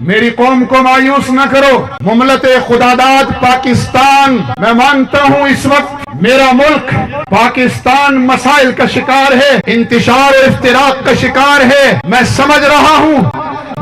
میری قوم کو مایوس نہ کرو. مملت خداداد پاکستان، میں مانتا ہوں اس وقت میرا ملک پاکستان مسائل کا شکار ہے، انتشار و افتراق کا شکار ہے. میں سمجھ رہا ہوں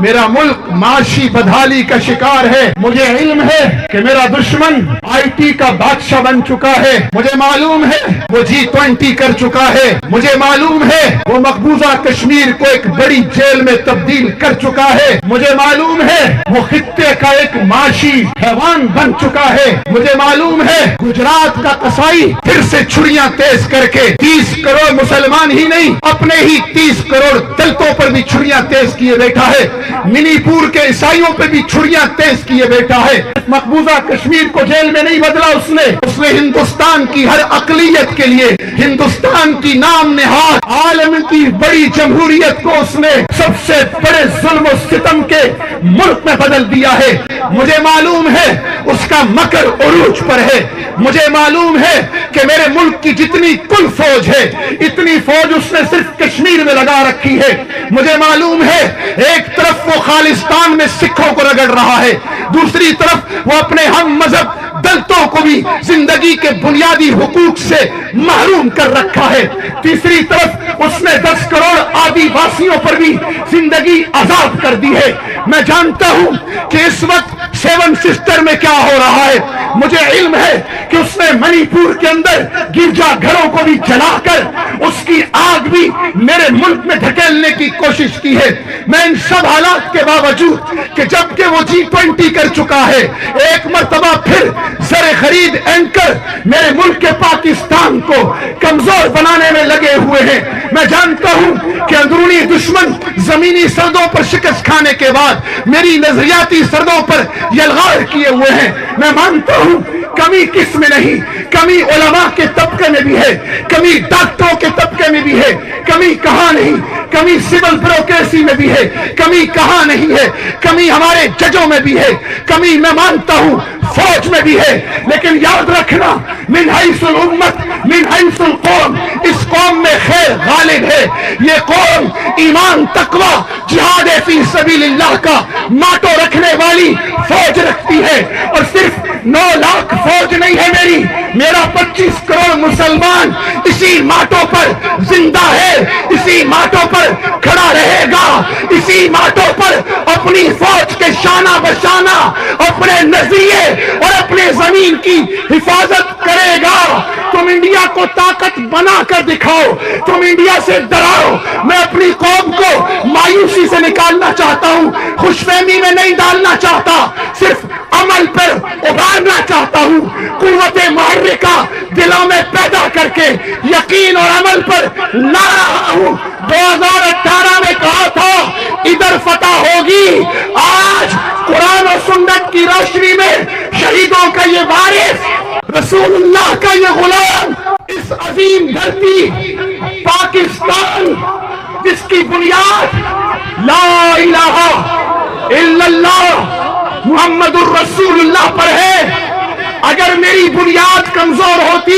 میرا ملک معاشی بدحالی کا شکار ہے. مجھے علم ہے کہ میرا دشمن آئی ٹی کا بادشاہ بن چکا ہے. مجھے معلوم ہے وہ G20 کر چکا ہے. مجھے معلوم ہے وہ مقبوضہ کشمیر کو ایک بڑی جیل میں تبدیل کر چکا ہے. مجھے معلوم ہے وہ خطے کا ایک معاشی حیوان بن چکا ہے. مجھے معلوم ہے گجرات کا قصائی پھر سے چھڑیاں تیز کر کے 30 کروڑ مسلمان ہی نہیں اپنے ہی 30 کروڑ دلتوں پر بھی چھڑیاں تیز کیے بیٹھا ہے. منی پور کے عیسائیوں پہ بھی چھڑیاں تیز کیے بیٹھا ہے. مقبوضہ کشمیر کو جیل میں نہیں بدلا اس نے ہندوستان کی ہر اقلیت کے لیے ہندوستان کی نام نہاد عالم کی بڑی جمہوریت کو اس نے سب سے بڑے ظلم و ستم کے ملک میں بدل دیا ہے. مجھے معلوم ہے اس کا مکر عروج پر ہے. مجھے معلوم ہے کہ میرے ملک کی جتنی کل فوج ہے اتنی فوج اس نے صرف کشمیر میں لگا رکھی ہے. مجھے معلوم ہے ایک طرف وہ خالصتان میں سکھوں کو رگڑ رہا ہے، دوسری طرف وہ اپنے ہم مذہب دلتوں کو بھی زندگی کے بنیادی حقوق سے محروم کر رکھا ہے، تیسری طرف اس نے 10 کروڑ آدی واسیوں پر بھی زندگی آزاد کر دی ہے. میں جانتا ہوں کہ اس وقت 7 سسٹر میں کیا ہو رہا ہے. مجھے علم ہے کہ اس نے منی پور کے اندر گرجا گھروں کو بھی جلا کر اس کی آگ بھی میرے ملک میں دھکیلنے کی کوشش کی ہے. میں ان سب حالات کے باوجود کہ جبکہ وہ G20 کر چکا ہے ایک مرتبہ پھر زر خرید اینکر میرے ملک کے پاکستان کو کمزور بنانے میں لگے ہوئے ہیں. میں جانتا ہوں کہ اندرونی دشمن زمینی سردوں پر شکست کھانے کے بعد میری نظریاتی سردوں پر یلغار کیے ہوئے ہیں. میں مانتا ہوں کمی کس میں نہیں، کمی علماء کے طبقے میں بھی ہے، کمی ڈاکٹروں کے طبقے میں بھی ہے. کمی کہاں نہیں، کمی سول بیوروکریسی میں بھی ہے، کمی کہاں نہیں ہے، کمی ہمارے ججوں میں بھی ہے، کمی میں مانتا ہوں فوج میں بھی ہے. لیکن یاد رکھنا من حیث الامت من حیث القوم، اس قوم میں خیر غالب ہے. یہ قوم ایمان تقوی جہاد فی سبیل اللہ کا ماٹو رکھنے والی فوج رکھتی ہے. اور صرف 9 لاکھ فوج نہیں ہے میرا 25 کروڑ مسلمان اسی ماٹو پر زندہ ہے، اسی ماٹو پر کھڑا رہے گا، اسی ماٹو پر اپنی فوج کے شانہ بشانہ اپنے نظریے اور اپنے زمین کی حفاظت کرے گا. تم انڈیا کو طاقت بنا کر دکھاؤ، تم انڈیا سے ڈراؤ. میں اپنی قوم کو مایوسی سے نکالنا چاہتا ہوں، خوش فہمی میں نہیں ڈالنا چاہتا، صرف عمل پر ابھارنا چاہتا ہوں. قوت محرکہ دلوں میں پیدا کر کے یقین اور عمل پر لا رہا ہوں. 2018 میں کہا تھا ادھر فتح ہوگی. آج قرآن و سنت کی روشنی میں شہیدوں کا یہ وارث، رسول اللہ کا یہ غلام، اس عظیم دھرتی پاکستان جس کی بنیاد لا الہ الا اللہ محمد الرسول اللہ پر ہے، اگر میری بنیاد کمزور ہوتی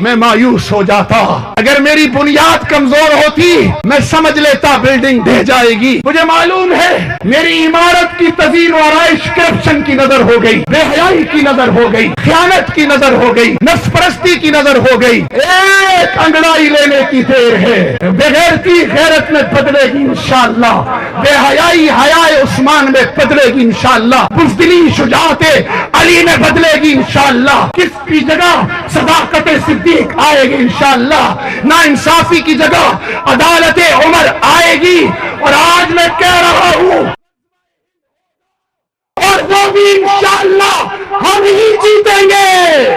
میں مایوس ہو جاتا. اگر میری بنیاد کمزور ہوتی میں سمجھ لیتا بلڈنگ ڈھہ جائے گی. مجھے معلوم ہے میری عمارت کی تزئین و آرائش کرپشن کی نظر ہو گئی، بے حیائی کی نظر ہو گئی، خیانت کی نظر ہو گئی، نفس پرستی کی نظر ہو گئی. ایک انگڑائی لینے کی دیر ہے. بغیرتی غیرت میں بدلے گی انشاءاللہ، بے حیائی حیائے عثمان میں بدلے گی انشاءاللہ، بزدلی شجاعت علی میں بدلے گی انشاءاللہ. کس کی جگہ صداقت صدیق آئے گی انشاءاللہ، ناانصافی کی جگہ عدالت عمر آئے گی. اور آج میں کہہ رہا ہوں اور وہ بھی انشاءاللہ ہم ہی جیتیں گے.